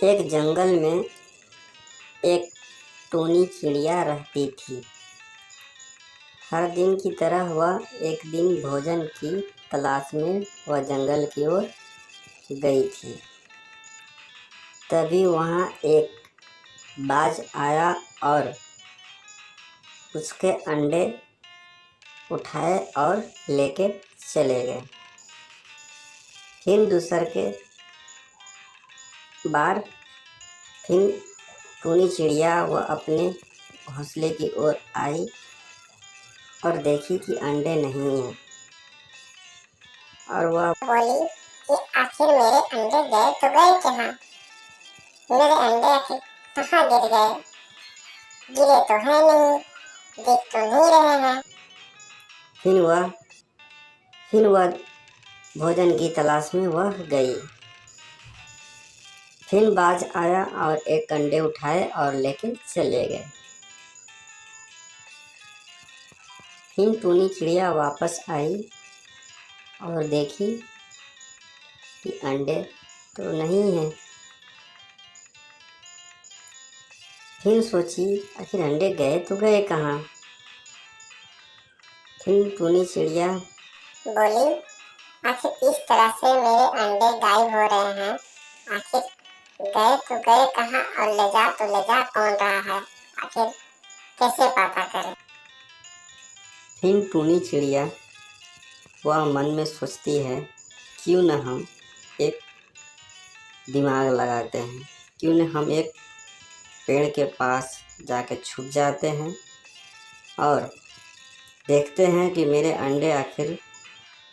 एक जंगल में एक टूनी चिड़िया रहती थी। हर दिन की तरह वह एक दिन भोजन की तलाश में वह जंगल की ओर गई थी। तभी वहाँ एक बाज आया और उसके अंडे उठाए और लेके चले गए। फिर दूसर के बार फिर टूनी चिड़िया वह अपने घोंसले की ओर आई और देखी कि अंडे नहीं हैं और वह बोली कि आखिर मेरे अंडे गए तो गए कहाँ? मेरे अंडे आखिर कहाँ गिर गए? गिरे तो है नहीं, दिख तो नहीं रहे हैं। फिर वह भोजन की तलाश में वह गई। फिर बाज आया और एक अंडे उठाए और लेके चले गए। फिर टूनी चिड़िया वापस आई और देखी कि अंडे तो नहीं हैं। फिर सोची आखिर अंडे गए तो गए कहाँ? फिर टूनी चिड़िया बोली आखिर इस तरह से मेरे अंडे गायब हो रहे हैं। आखिर गए तो गए कहाँ और ले जा कौन रहा है? आखिर कैसे पता करें? फिर टूनी चिड़िया वह मन में सोचती है, क्यों न हम एक दिमाग लगाते हैं, क्यों न हम एक पेड़ के पास जाके छुप जाते हैं और देखते हैं कि मेरे अंडे आखिर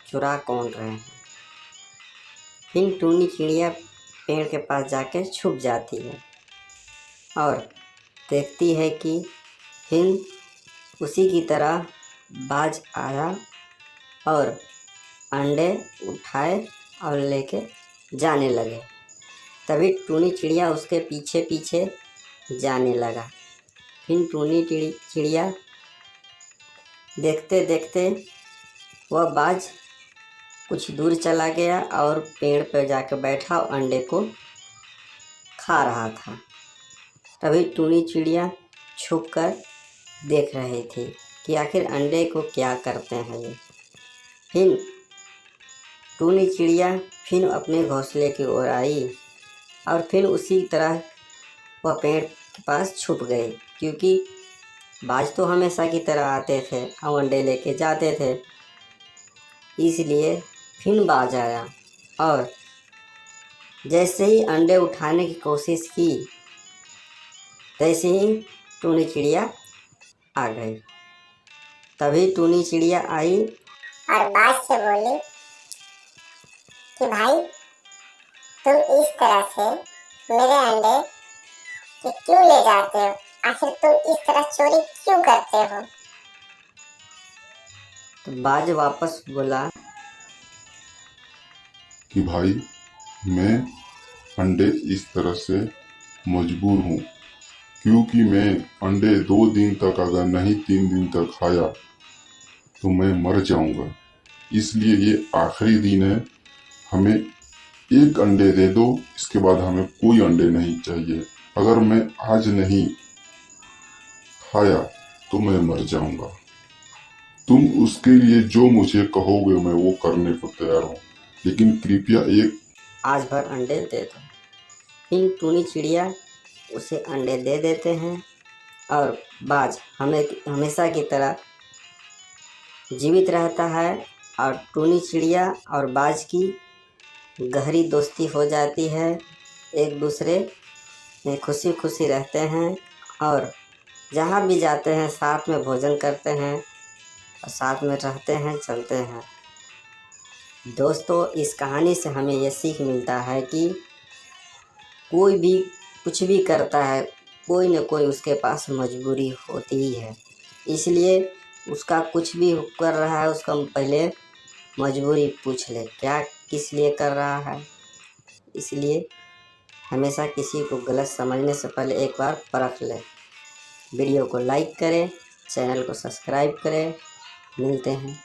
चुरा कौन रहे हैं। फिर टूनी चिड़िया पेड़ के पास जाके छुप जाती है और देखती है कि फिर उसी की तरह बाज आया और अंडे उठाए और लेके जाने लगे। तभी टूनी चिड़िया उसके पीछे पीछे जाने लगा। फिर टूनी चिड़िया देखते देखते वह बाज कुछ दूर चला गया और पेड़ पर जाकर बैठा और अंडे को खा रहा था। तभी टूनी चिड़िया छुपकर देख रही थी कि आखिर अंडे को क्या करते हैं ये। फिर टूनी चिड़िया फिर अपने घोंसले की ओर आई और फिर उसी तरह वह पेड़ के पास छुप गई, क्योंकि बाज तो हमेशा की तरह आते थे और अंडे लेके जाते थे। इसलिए फिर बाज आया और जैसे ही अंडे उठाने की कोशिश की तैसे ही टूनी चिड़िया आ गई। तभी टूनी चिड़िया आई और बाज से बोली कि भाई तुम इस तरह से मेरे अंडे क्यों ले जाते हो? आखिर तुम इस तरह चोरी क्यों करते हो? तो बाज वापस बोला कि भाई मैं अंडे इस तरह से मजबूर हूँ, क्योंकि मैं अंडे 2 दिन तक अगर नहीं 3 दिन तक खाया तो मैं मर जाऊंगा। इसलिए ये आखिरी दिन है, हमें एक अंडे दे दो, इसके बाद हमें कोई अंडे नहीं चाहिए। अगर मैं आज नहीं खाया तो मैं मर जाऊंगा। तुम उसके लिए जो मुझे कहोगे मैं वो करने को तैयार हूँ, लेकिन कृपया एक आज भर अंडे दे दो। फिर टूनी चिड़िया उसे अंडे दे देते हैं और बाज हमेशा की तरह जीवित रहता है और टूनी चिड़िया और बाज की गहरी दोस्ती हो जाती है। एक दूसरे में खुशी खुशी रहते हैं और जहाँ भी जाते हैं साथ में भोजन करते हैं और साथ में रहते हैं, चलते हैं। दोस्तों, इस कहानी से हमें यह सीख मिलता है कि कोई भी कुछ भी करता है, कोई न कोई उसके पास मजबूरी होती ही है। इसलिए उसका कुछ भी कर रहा है उसका पहले मजबूरी पूछ ले, क्या किस लिए कर रहा है। इसलिए हमेशा किसी को गलत समझने से पहले एक बार परख ले। वीडियो को लाइक करें, चैनल को सब्सक्राइब करें। मिलते हैं